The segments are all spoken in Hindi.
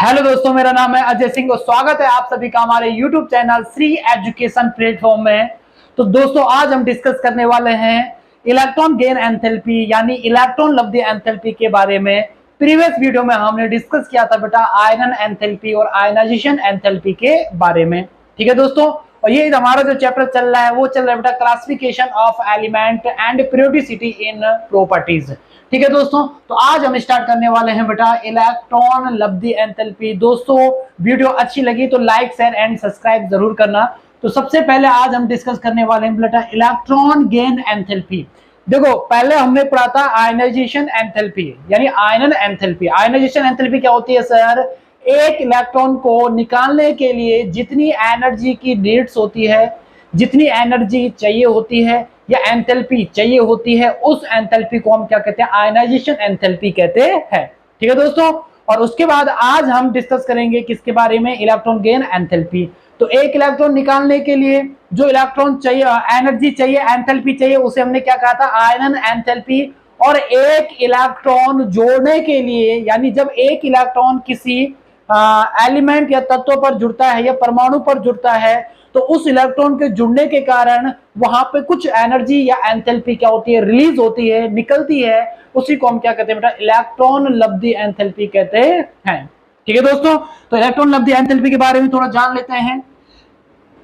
हेलो दोस्तों, मेरा नाम है अजय सिंह और स्वागत है आप सभी का हमारे YouTube channel Shri education platform में। तो दोस्तों, आज हम डिस्कस करने वाले हैं इलेक्ट्रॉन गेन एंथैल्पी यानी इलेक्ट्रॉन लब्धि एंथैल्पी के बारे में। प्रीवियस वीडियो में हमने डिस्कस किया था बेटा आयरन एंथैल्पी और आयनाइजेशन एंथैल्पी के बारे में। ठीक है दोस्तों, और ये हमारा जो चैप्टर चल रहा है वो चल रहा है बेटा classification of element and periodicity in properties. ठीक है दोस्तों, तो आज हम स्टार्ट करने वाले हैं बेटा इलेक्ट्रॉन लब्धि एंथैल्पी। दोस्तों, वीडियो अच्छी लगी तो लाइक शेयर एंड सब्सक्राइब जरूर करना। तो सबसे पहले आज हम डिस्कस करने वाले हैं बेटा इलेक्ट्रॉन गेन एंथैल्पी। देखो, पहले हमने पढ़ा था आयनाइजेशन एंथैल्पी यानी आयनन एंथैल्पी। आयनाइजेशन एंथैल्पी क्या होती है सर? एक इलेक्ट्रॉन को निकालने के लिए जितनी एनर्जी की नीड्स होती है, जितनी एनर्जी चाहिए होती है या एंथैल्पी चाहिए होती है, उस एंथैल्पी को हम क्या कहते हैं? आयनाइजेशन एंथैल्पी कहते हैं। ठीक है दोस्तों, और उसके बाद आज हम डिस्कस करेंगे किसके बारे में? Electron gain enthalpy. तो एक इलेक्ट्रॉन निकालने के लिए जो इलेक्ट्रॉन चाहिए, एनर्जी चाहिए, एंथैल्पी चाहिए, उसे हमने क्या कहा था? आयनन एंथैल्पी। और एक इलेक्ट्रॉन जोड़ने के लिए यानी जब एक इलेक्ट्रॉन किसी एलिमेंट या तत्व पर जुड़ता है या परमाणु पर जुड़ता है, तो उस इलेक्ट्रॉन के जुड़ने के कारण वहां पे कुछ एनर्जी या एंथैल्पी क्या होती है? रिलीज होती है, निकलती है। उसी को हम क्या कहते हैं बेटा? इलेक्ट्रॉन लब्धि एंथैल्पी कहते हैं। ठीक है दोस्तों, तो इलेक्ट्रॉन लब्धि एंथैल्पी के बारे में थोड़ा जान लेते हैं।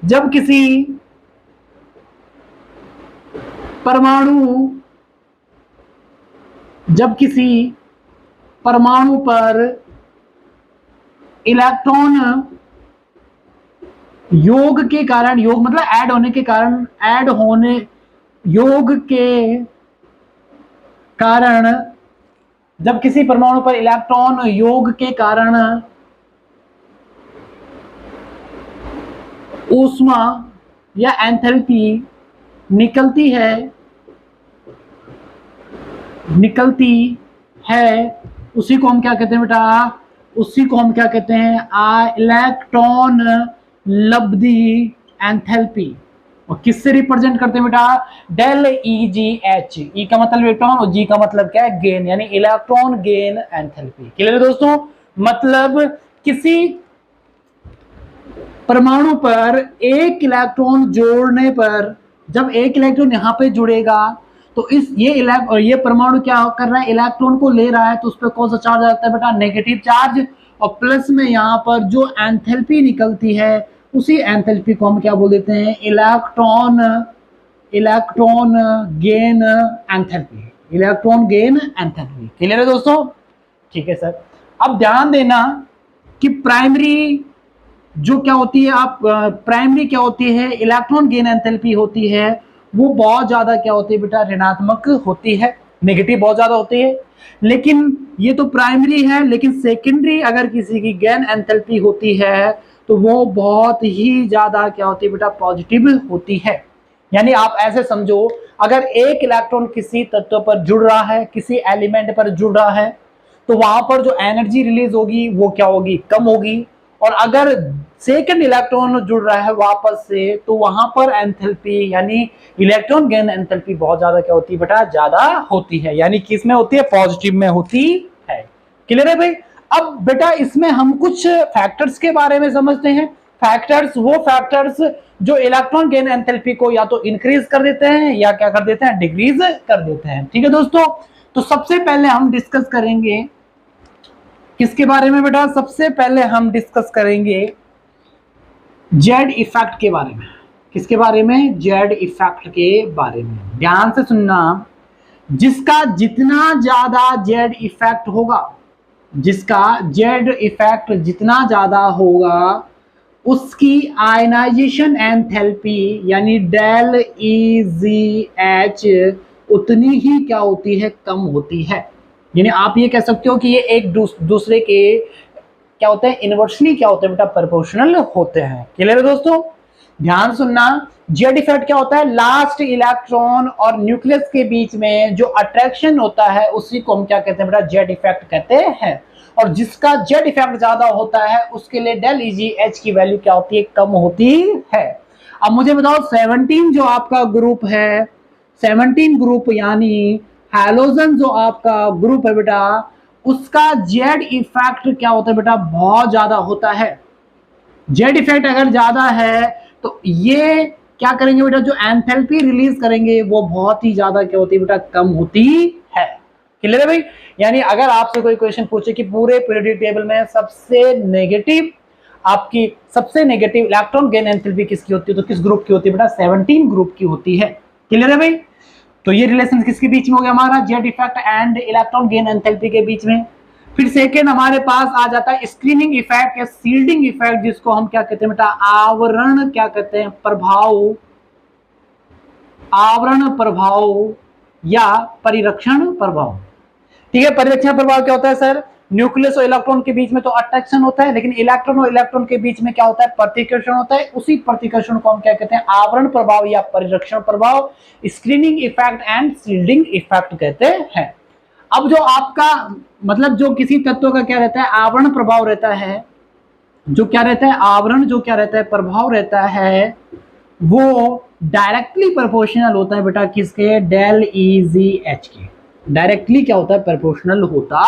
जब किसी परमाणु पर इलेक्ट्रॉन योग के कारण, योग मतलब ऐड होने के कारण, योग के कारण जब किसी परमाणु पर इलेक्ट्रॉन योग के कारण ऊष्मा या एंथैल्पी निकलती है, उसी को हम क्या कहते हैं बेटा? उसी को हम क्या कहते हैं? इलेक्ट्रॉन लब्धि एंथैल्पी। और किससे रिप्रेजेंट करते हैं बेटा? डेल ई जी एच। ई का मतलब इलेक्ट्रॉन और जी का मतलब क्या है? गेन, यानी इलेक्ट्रॉन गेन एंथैल्पी। क्लियर है दोस्तों? मतलब किसी परमाणु पर एक इलेक्ट्रॉन जोड़ने पर, जब एक इलेक्ट्रॉन यहां पे जुड़ेगा तो ये परमाणु क्या कर रहा है? इलेक्ट्रॉन को ले रहा है, तो उस पर कौन सा चार्ज आता है बेटा? Negative charge. और प्लस में यहां पर जो एंथैल्पी निकलती है, उसी एंथैल्पी को हम क्या बोल देते हैं? Electron gain enthalpy. Electron gain enthalpy. Clear है दोस्तों? ठीक है सर। अब ध्यान देना कि प्राइमरी जो क्या होती है, प्राइमरी क्या होती है? इलेक्ट्रॉन गेन एंथैल्पी होती है, वो बहुत ज्यादा क्या होती है बेटा? ऋणात्मक होती है, नेगेटिव बहुत ज्यादा होती है। लेकिन ये तो प्राइमरी है, लेकिन सेकेंडरी अगर किसी की गेन एंथैल्पी होती है तो वो बहुत ही ज्यादा क्या होती है बेटा? पॉजिटिव होती है। यानी आप ऐसे समझो, अगर एक इलेक्ट्रॉन किसी तत्व पर जुड़ रहा है, किसी एलिमेंट पर जुड़ रहा है, तो वहां पर जो एनर्जी रिलीज होगी वो क्या होगी? कम होगी। और अगर सेकंड इलेक्ट्रॉन जुड़ रहा है वापस से, तो वहां पर एंथैल्पी यानी इलेक्ट्रॉन गेन एंथैल्पी बहुत ज्यादा क्या होती है बेटा? ज्यादा होती है। यानी किस में होती है? पॉजिटिव में होती है। क्लियर है भाई? अब बेटा इसमें हम कुछ फैक्टर्स के बारे में समझते हैं। वो फैक्टर्स जो इलेक्ट्रॉन गेन एंथैल्पी को या तो इंक्रीज कर देते हैं या क्या कर देते हैं? डिक्रीज कर देते हैं। ठीक है दोस्तों, तो सबसे पहले हम डिस्कस करेंगे किसके बारे में बेटा? सबसे पहले हम डिस्कस करेंगे जेड इफेक्ट के बारे में। किसके बारे में? जेड इफेक्ट के बारे में। ध्यान से सुनना, जिसका जितना ज्यादा जेड इफेक्ट होगा, जिसका जेड इफेक्ट जितना ज्यादा होगा, उसकी आयनाइजेशन एंथैल्पी यानी डेल ई जी एच उतनी ही क्या होती है? कम होती है। यानी आप ये कह सकते हो कि ये एक दूसरे के क्या होते हैं? इनवर्सली क्या होते हैं बेटा? प्रोपोर्शनल होते हैं। क्लियर है दोस्तों? ध्यान सुनना, जेड इफेक्ट क्या होता है? लास्ट इलेक्ट्रॉन और न्यूक्लियस के बीच में जो अट्रैक्शन होता है, उसी को हम क्या कहते हैं बेटा? जेड इफेक्ट कहते हैं। और जिसका जेड इफेक्ट ज्यादा होता है उसके लिए डेल ईजी एच की वैल्यू क्या होती है? कम होती है। अब मुझे बताओ 17 जो आपका ग्रुप है, 17 ग्रुप यानी हैलोजन जो आपका ग्रुप है बेटा, उसका जेड इफेक्ट क्या होता है बेटा, बहुत ज्यादा होता है। जेड इफेक्ट अगर ज्यादा है तो ये क्या करेंगे बेटा, जो एंथैल्पी रिलीज करेंगे वो बहुत ही ज्यादा क्या होती है बेटा, कम होती है। क्लियर है भाई? यानी अगर आपसे कोई क्वेश्चन पूछे कि पूरे पीरियोडिक टेबल में सबसे नेगेटिव इलेक्ट्रॉन गेन एंथैल्पी किसकी होती है, तो किस ग्रुप की होती है बेटा, 17 ग्रुप की होती है। क्लियर है भाई? तो ये रिलेशन किसके बीच में हो गया हमारा, Z effect and electron gain enthalpy के बीच में। फिर सेकेंड हमारे पास आ जाता है स्क्रीनिंग इफेक्ट या सील्डिंग इफेक्ट, जिसको हम क्या कहते हैं बेटा, आवरण क्या कहते हैं, प्रभाव, आवरण प्रभाव या परिरक्षण प्रभाव। ठीक है, परिरक्षण प्रभाव क्या होता है सर, न्यूक्लियस और इलेक्ट्रॉन के बीच में तो अट्रैक्शन होता है, लेकिन इलेक्ट्रॉन और इलेक्ट्रॉन के बीच में क्या होता है, प्रतिकर्षण होता है। उसी प्रतिकर्षण को हम क्या कहते हैं, आवरण प्रभाव या परिरक्षण प्रभाव, screening effect and shielding effect कहते हैं। अब जो आपका मतलब जो किसी तत्व का क्या रहता है, आवरण प्रभाव रहता है, जो क्या रहता है, आवरण जो क्या रहता है, प्रभाव रहता है, वो डायरेक्टली प्रोपोर्शनल होता है बेटा किसके, डेल EZH के। डायरेक्टली क्या होता है, प्रोपोर्शनल होता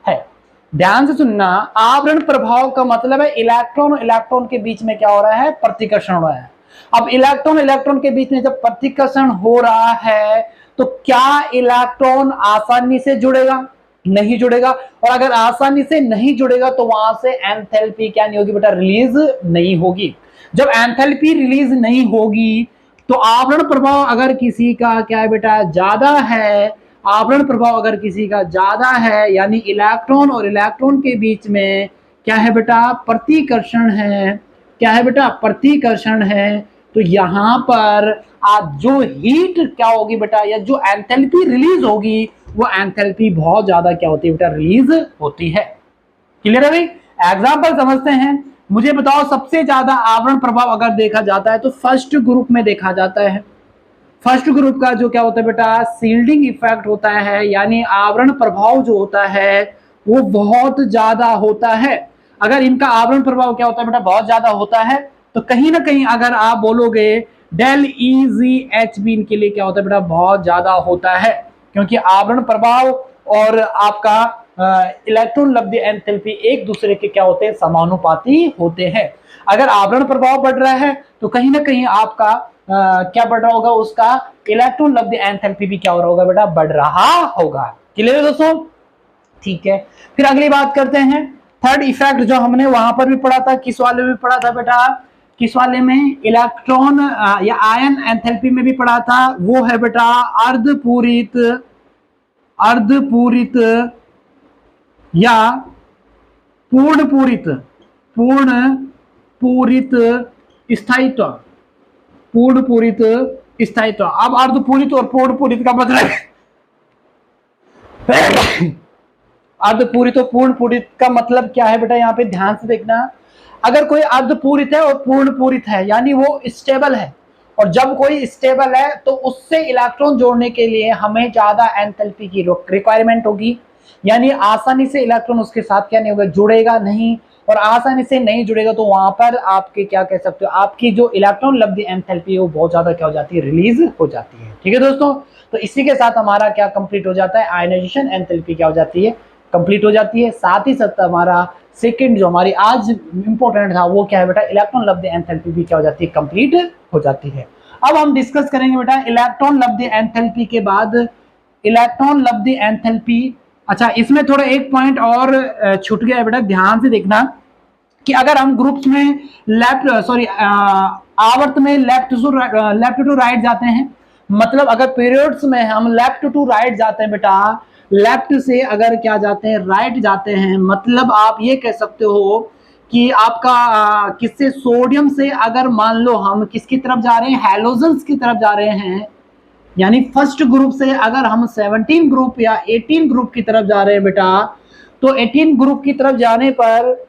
है। ध्यान से सुनना, आवरण प्रभाव का मतलब है इलेक्ट्रॉन और इलेक्ट्रॉन के बीच में क्या हो रहा है, प्रतिकर्षण हो रहा है। अब इलेक्ट्रॉन इलेक्ट्रॉन के बीच में जब प्रतिकर्षण हो रहा है तो क्या इलेक्ट्रॉन आसानी से जुड़ेगा, नहीं जुड़ेगा। और अगर आसानी से नहीं जुड़ेगा तो वहां से एंथैल्पी क्या नहीं होगी बेटा, रिलीज नहीं होगी। जब एंथैल्पी रिलीज नहीं होगी तो आवरण प्रभाव अगर किसी का क्या है बेटा, ज्यादा है, आवरण प्रभाव अगर किसी का ज्यादा है, यानी इलेक्ट्रॉन और इलेक्ट्रॉन के बीच में क्या है बेटा, प्रतिकर्षण है, क्या है बेटा, प्रतिकर्षण है, तो यहां पर आज जो हीट क्या होगी बेटा, या जो एंथैल्पी रिलीज होगी वो एंथैल्पी बहुत ज्यादा क्या होती है बेटा, रिलीज होती है। क्लियर है भाई? एग्जांपल समझते हैं। मुझे बताओ सबसे ज्यादा आवरण प्रभाव अगर देखा जाता है तो फर्स्ट ग्रुप में देखा जाता है। फर्स्ट ग्रुप का जो क्या होता है बेटा, सील्डिंग इफेक्ट होता है, यानी आवरण प्रभाव जो होता है वो बहुत ज्यादा होता है। अगर इनका आवरण प्रभाव क्या होता है बेटा, बहुत ज्यादा होता है, तो कहीं ना कहीं अगर आप बोलोगे डेल EZH भी इनके लिए क्या होता है बेटा, बहुत ज्यादा होता है, क्योंकि आवरण प्रभाव और आपका इलेक्ट्रॉन लब्ध एंथैल्पी एक दूसरे के क्या होते हैं, समानुपाती होते हैं। अगर आवरण प्रभाव बढ़ रहा है तो कहीं ना कहीं आपका क्या बढ़ रहा होगा, उसका इलेक्ट्रॉन लब्ध एंथैल्पी भी क्या हो रहा होगा बेटा, बढ़ रहा होगा। क्लियर है दोस्तों? ठीक है, फिर अगली बात करते हैं। थर्ड इफेक्ट जो हमने वहां पर भी पढ़ा था, किस वाले में पढ़ा था बेटा, किस वाले में, इलेक्ट्रॉन या आयन एंथैल्पी में भी पढ़ा था, वो है बेटा अर्धपूरित, अर्धपूरित या पूर्ण पूरित, पूर्ण पूरित स्थायित्व, पूर्ण पूरित स्थायित्व। अब अर्धपूरित और पूर्ण पूरित का मतलब अर्धपूरित और पूर्ण पूरित का मतलब क्या है बेटा, यहाँ पे ध्यान से देखना। अगर कोई अर्धपूरित है और पूर्ण पूरित है यानी वो स्टेबल है, और जब कोई स्टेबल है तो उससे इलेक्ट्रॉन जोड़ने के लिए हमें ज्यादा एंथैल्पी की रिक्वायरमेंट होगी, यानी आसानी से इलेक्ट्रॉन उसके साथ क्या नहीं होगा, जुड़ेगा नहीं, और आसानी से नहीं जुड़ेगा तो वहां पर आपके क्या कह सकते हो, आपकी जो इलेक्ट्रॉन लब्ध एंथैल्पी है वो बहुत ज्यादा क्या हो जाती है, रिलीज हो जाती है। ठीक है दोस्तों, तो इसी के साथ हमारा क्या कंप्लीट हो जाता है, आयनाइजेशन एंथैल्पी क्या हो जाती है, कंप्लीट हो जाती है। साथ ही साथ हमारा सेकंड जो हमारी आज इंपॉर्टेंट था वो क्या है बेटा, इलेक्ट्रॉन लब्ध एंथैल्पी भी क्या हो जाती है, कंप्लीट हो जाती है। अब हम डिस्कस करेंगे बेटा इलेक्ट्रॉन लब्ध एंथैल्पी के बाद इलेक्ट्रॉन लब्ध एंथैल्पी। अच्छा, इसमें थोड़ा एक पॉइंट और छूट गया है बेटा, ध्यान से देखना कि अगर हम ग्रुप्स में आवर्त में लेफ्ट टू राइट जाते हैं, मतलब अगर पीरियड्स में हम लेफ्ट टू राइट जाते हैं बेटा, लेफ्ट से अगर क्या जाते हैं, राइट जाते हैं, मतलब आप ये कह सकते हो कि आपका किससे, सोडियम से अगर मान लो हम किसकी तरफ जा रहे हैं, हैलोजन्स की तरफ जा रहे हैं, यानी फर्स्ट ग्रुप से अगर हम 17 ग्रुप या 18 ग्रुप की तरफ जा रहे हैं बेटा, तो 18 ग्रुप की तरफ जाने पर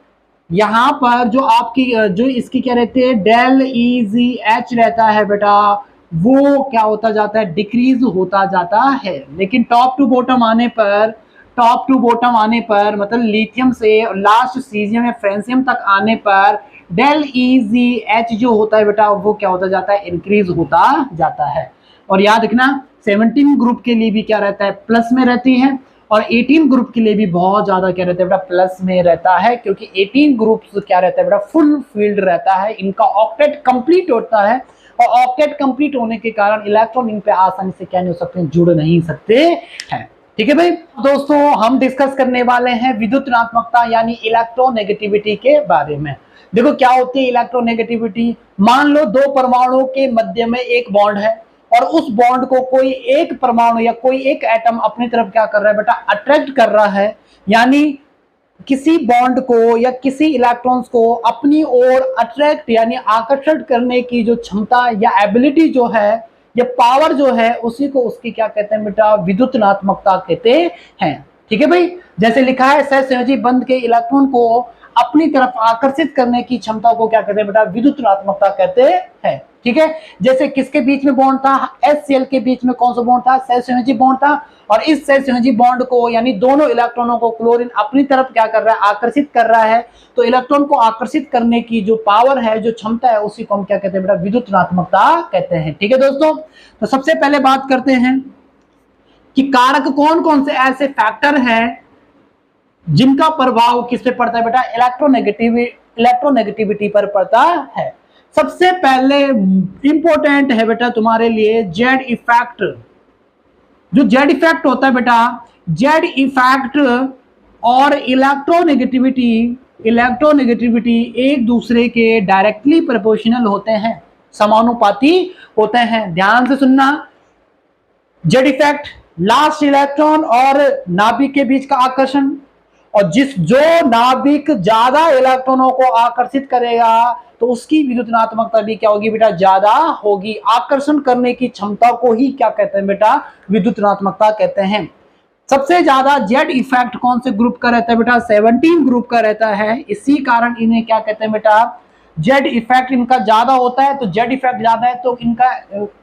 यहां पर जो आपकी जो इसकी क्या रहती है, डेल EZH रहता है बेटा, वो क्या होता जाता है, डिक्रीज होता जाता है। लेकिन टॉप टू बॉटम आने पर, टॉप टू बॉटम आने पर मतलब लिथियम से लास्ट सीजियम या फ्रेंसियम तक आने पर डेल EZH जो होता है बेटा वो क्या होता जाता है, इंक्रीज होता जाता है। और याद रखना 17 ग्रुप के लिए भी क्या रहता है, प्लस में रहती है, और 18 ग्रुप के लिए भी बहुत ज्यादा क्या रहता है बेटा, प्लस में रहता है, क्योंकि 18 ग्रुप क्या रहता है बेटा, फुल फील्ड रहता है, इनका ऑक्टेट कंप्लीट होता है, और ऑक्टेट कंप्लीट होने के कारण इलेक्ट्रॉन इन पे आसानी से क्या नहीं हो सकते, जुड़ नहीं सकते हैं। ठीक है भाई दोस्तों, हम डिस्कस करने वाले हैं विद्युत ऋणात्मकता यानी इलेक्ट्रोनेगेटिविटी के बारे में। देखो क्या होती है इलेक्ट्रोनेगेटिविटी। मान लो दो परमाणुओं के मध्य में एक बॉन्ड है, और उस बॉन्ड को कोई एक परमाणु या कोई एक एटम अपनी तरफ क्या कर रहा है बेटा, अट्रैक्ट कर रहा है, यानी किसी बॉन्ड को या किसी इलेक्ट्रॉन्स को अपनी ओर अट्रैक्ट यानी आकर्षित करने की जो क्षमता या एबिलिटी जो है, ये पावर जो है, उसी को उसकी क्या कहते हैं बेटा, विद्युत ऋणात्मकता कहते हैं। ठीक है भाई, जैसे लिखा है सहसंयोजी बंध के इलेक्ट्रॉन को अपनी तरफ आकर्षित करने की क्षमता को क्या कहते हैं बेटा, विद्युत ऋणात्मकता कहते हैं। ठीक है, जैसे किसके बीच में बॉन्ड था, HCl के बीच में कौन सा बॉन्ड था, सहसंयोजी बॉन्ड था, और इस सहसंयोजी बॉन्ड को यानी दोनों इलेक्ट्रॉनों को क्लोरीन अपनी तरफ क्या कर रहा है, आकर्षित कर रहा है। तो इलेक्ट्रॉन को आकर्षित करने की जो पावर है, जो क्षमता है, उसी को हम क्या कहते हैं बेटा, विद्युत ऋणात्मकता कहते हैं। ठीक है दोस्तों, तो सबसे पहले बात करते हैं कि कारक कौन कौन से ऐसे फैक्टर हैं जिनका प्रभाव किस पे पड़ता है बेटा, इलेक्ट्रोनेगेटिविटी पर पड़ता है। सबसे पहले इंपॉर्टेंट है बेटा तुम्हारे लिए जेड इफेक्ट। जो जेड इफेक्ट होता है बेटा, जेड इफेक्ट और इलेक्ट्रोनेगेटिविटी एक दूसरे के डायरेक्टली प्रोपोर्शनल होते हैं, समानुपाती होते हैं। ध्यान से सुनना, जेड इफेक्ट लास्ट इलेक्ट्रॉन और नाभिक के बीच का आकर्षण, और जो नाभिक ज्यादा इलेक्ट्रॉनों को आकर्षित करेगा तो उसकी विद्युत ऋणात्मकता भी क्या होगी बेटा, ज्यादा होगी। आकर्षण करने की क्षमता को ही क्या कहते हैं बेटा, विद्युत ऋणात्मकता कहते हैं। सबसे ज्यादा जेड इफेक्ट कौन से ग्रुप का रहता है बेटा, 17 ग्रुप का रहता है। इसी कारण इन्हें क्या कहते हैं बेटा, जेड इफेक्ट इनका ज्यादा होता है। तो जेड इफेक्ट ज्यादा है तो इनका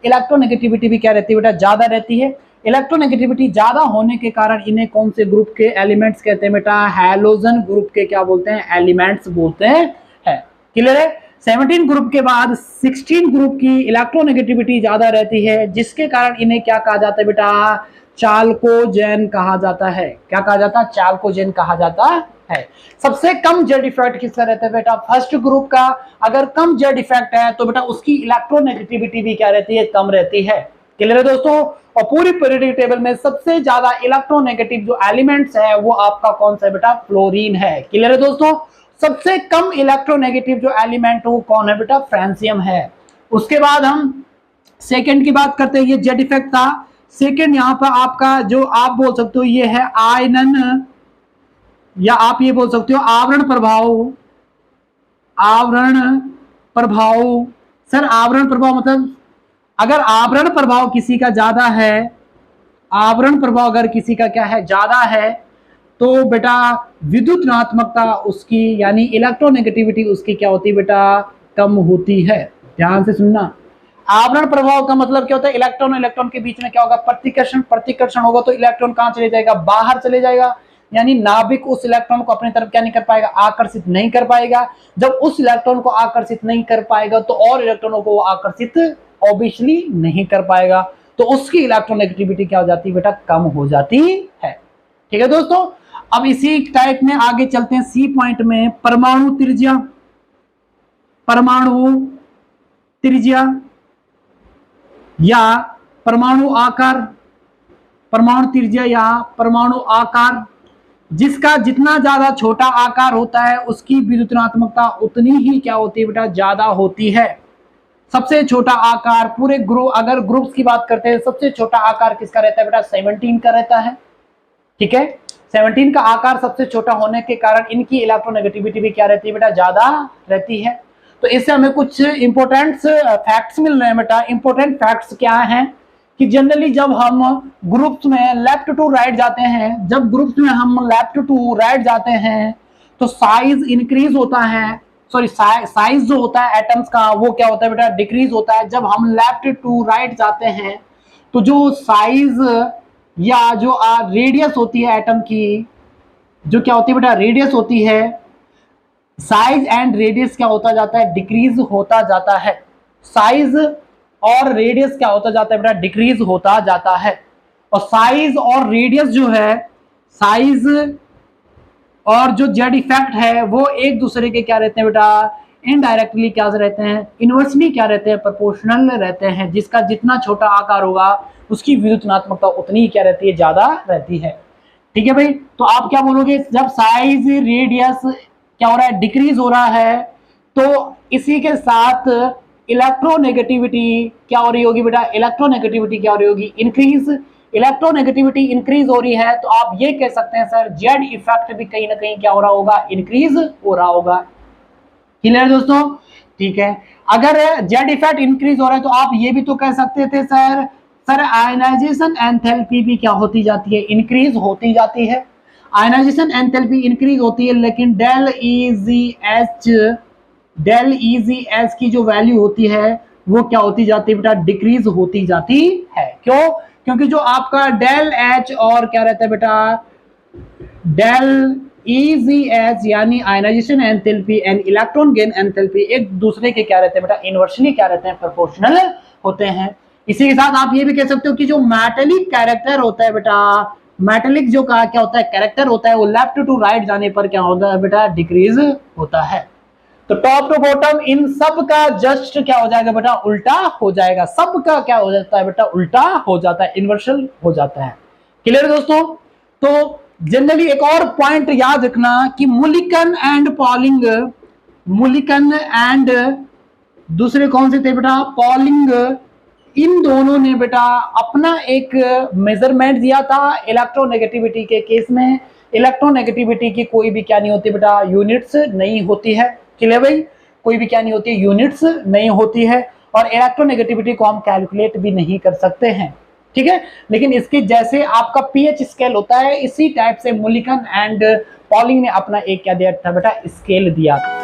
इलेक्ट्रोनेगेटिविटी भी क्या रहती है बेटा, ज्यादा रहती है। इलेक्ट्रोनेगेटिविटी ज्यादा होने के कारण इन्हें कौन से ग्रुप के एलिमेंट्स कहते हैं बेटा, हैलोजन ग्रुप के क्या बोलते हैं, एलिमेंट्स बोलते हैं। क्लियर है। 17 ग्रुप के बाद 16 ग्रुप की इलेक्ट्रोनेगेटिविटी ज्यादा रहती है, जिसके कारण इन्हें क्या कहा जाता है बेटा, चाल्कोजेन कहा जाता है। क्या कहा जाता है, चाल्कोजेन कहा जाता है। सबसे कम जेड इफेक्ट किसका रहता है बेटा, फर्स्ट ग्रुप का। अगर कम जेड इफेक्ट है तो बेटा उसकी इलेक्ट्रोनेगेटिविटी भी क्या रहती है, कम रहती है। क्लियर है दोस्तों। और पूरी पीरियोडिक टेबल में सबसे ज्यादा इलेक्ट्रोनेगेटिव जो एलिमेंट्स है वो आपका कौन सा है बेटा, फ्लोरीन है। क्लियर है दोस्तों। सबसे कम इलेक्ट्रोनेगेटिव जो एलिमेंट वो कौन है बेटा, फ्रांसियम है। उसके बाद हम सेकंड की बात करते हैं, ये जेड इफेक्ट था। सेकंड यहाँ पर आपका जो आप बोल सकते हो ये है आयनन, या आप ये बोल सकते हो आवरण प्रभाव। आवरण प्रभाव, सर आवरण प्रभाव मतलब अगर आवरण प्रभाव किसी का ज्यादा है, आवरण प्रभाव अगर किसी का क्या है, ज्यादा है, तो बेटा विद्युत ऋणात्मकता उसकी यानी इलेक्ट्रोनेगेटिविटी उसकी क्या होती है बेटा, कम होती है। ध्यान से सुनना, आवरण प्रभाव का मतलब क्या होता है, इलेक्ट्रॉन इलेक्ट्रॉन के बीच में क्या होगा, प्रतिकर्षण होगा, तो इलेक्ट्रॉन कहां चले जाएगा, बाहर चले जाएगा। यानी नाभिक उस इलेक्ट्रॉन को अपनी तरफ क्या नहीं कर पाएगा, आकर्षित नहीं कर पाएगा। जब उस इलेक्ट्रॉन को आकर्षित नहीं कर पाएगा तो और इलेक्ट्रॉनों को आकर्षित ऑब्वियसली नहीं कर पाएगा, तो उसकी इलेक्ट्रोनेगेटिविटी क्या हो जाती है बेटा, कम हो जाती है। ठीक है दोस्तों। अब इसी टाइप में आगे चलते हैं सी पॉइंट में, परमाणु त्रिज्या। परमाणु त्रिज्या या परमाणु आकार, परमाणु त्रिज्या या परमाणु आकार, जिसका जितना ज्यादा छोटा आकार होता है उसकी विद्युत ऋणात्मकता उतनी ही क्या होती है बेटा, ज्यादा होती है। सबसे छोटा आकार पूरे ग्रुप, अगर ग्रुप्स की बात करते हैं, सबसे छोटा आकार किसका रहता है बेटा, 17 का रहता है। ठीक है, 17 का आकार सबसे छोटा होने के कारण इनकी इलेक्ट्रोनेगेटिविटी भी क्या रहती है बेटा, ज्यादा रहती है। तो इससे हमें कुछ इंपॉर्टेंट फैक्ट्स मिल रहे हैं बेटा। इंपॉर्टेंट फैक्ट्स क्या हैं कि जनरली जब हम ग्रुप्स में लेफ्ट टू राइट जाते हैं, जब ग्रुप्स में हम लेफ्ट टू राइट जाते हैं तो साइज इंक्रीज होता है, सॉरी साइज जो होता है एटम्स का वो क्या होता है बेटा, डिक्रीज होता है। जब हम लेफ्ट टू राइट जाते हैं तो जो साइज या जो रेडियस होती है एटम की, जो क्या होती है बेटा, रेडियस होती है, साइज एंड रेडियस क्या होता जाता है, डिक्रीज होता जाता है। साइज और रेडियस क्या होता जाता है बेटा, डिक्रीज होता जाता है। और साइज और रेडियस जो है, साइज और जो जेड इफेक्ट है वो एक दूसरे के क्या रहते हैं बेटा, इनडायरेक्टली क्या रहते हैं, इनवर्सली क्या रहते हैं, प्रोपोर्शनल रहते हैं। जिसका जितना छोटा आकार होगा उसकी विद्युतनात्मकता उतनी ही क्या रहती है, ज्यादा रहती है। ठीक है भाई, तो आप क्या बोलोगे, जब साइज रेडियस क्या हो रहा है, डिक्रीज हो रहा है, तो इसी के साथ इलेक्ट्रोनेगेटिविटी क्या हो रही होगी बेटा, इलेक्ट्रोनेगेटिविटी क्या हो रही होगी, इंक्रीज। इलेक्ट्रोनेगेटिविटी इंक्रीज हो रही है तो आप ये कह सकते हैं सर जेड इफेक्ट भी कहीं ना कहीं क्या हो रहा होगा, इंक्रीज हो रहा होगा। क्लियर दोस्तों, ठीक है। अगर जेड इफेक्ट इंक्रीज हो रहा है तो आप ये भी तो कह सकते थे सर आयनाइजेशन एंथैल्पी भी क्या होती जाती है, इंक्रीज होती जाती है। आयनाइजेशन एंथैल्पी इंक्रीज होती है, लेकिन डेल EZH की जो वैल्यू होती है वो क्या होती जाती है बेटा, डिक्रीज होती जाती है। क्यों? क्योंकि जो आपका डेल H और क्या रहता है बेटा, डेल EZH यानी ionization enthalpy and electron gain enthalpy एक दूसरे के क्या रहते हैं बेटा, इनवर्सली क्या रहते हैं, प्रोपोर्शनल होते हैं। इसी के साथ आप ये भी कह सकते हो कि जो मेटेलिक कैरेक्टर होता है बेटा, मेटेलिक जो का क्या होता है कैरेक्टर होता है, वो लेफ्ट टू राइट जाने पर क्या होता है बेटा, डिक्रीज होता है। तो टॉप टू बॉटम इन सब का जस्ट क्या हो जाएगा बेटा, उल्टा हो जाएगा। सब का क्या हो जाता है बेटा, उल्टा हो जाता है, इन्वर्सल हो जाता है। क्लियर दोस्तों? तो जनरली एक और पॉइंट याद रखना कि Mulliken and polling, Mulliken and दूसरे कौन से थे बेटा, पॉलिंग, इन दोनों ने बेटा अपना एक मेजरमेंट दिया था इलेक्ट्रोनेगेटिविटी के केस में। इलेक्ट्रोनेगेटिविटी की कोई भी क्या नहीं होती बेटा, यूनिट्स नहीं होती है। क्लियर भाई, कोई भी क्या नहीं होती, यूनिट्स नहीं होती है। और इलेक्ट्रोनेगेटिविटी को हम कैलकुलेट भी नहीं कर सकते हैं, ठीक है। लेकिन इसके जैसे आपका पीएच स्केल होता है, इसी टाइप से मुलिकन एंड पॉलिंग ने अपना एक क्या दिया था बेटा, स्केल दिया था।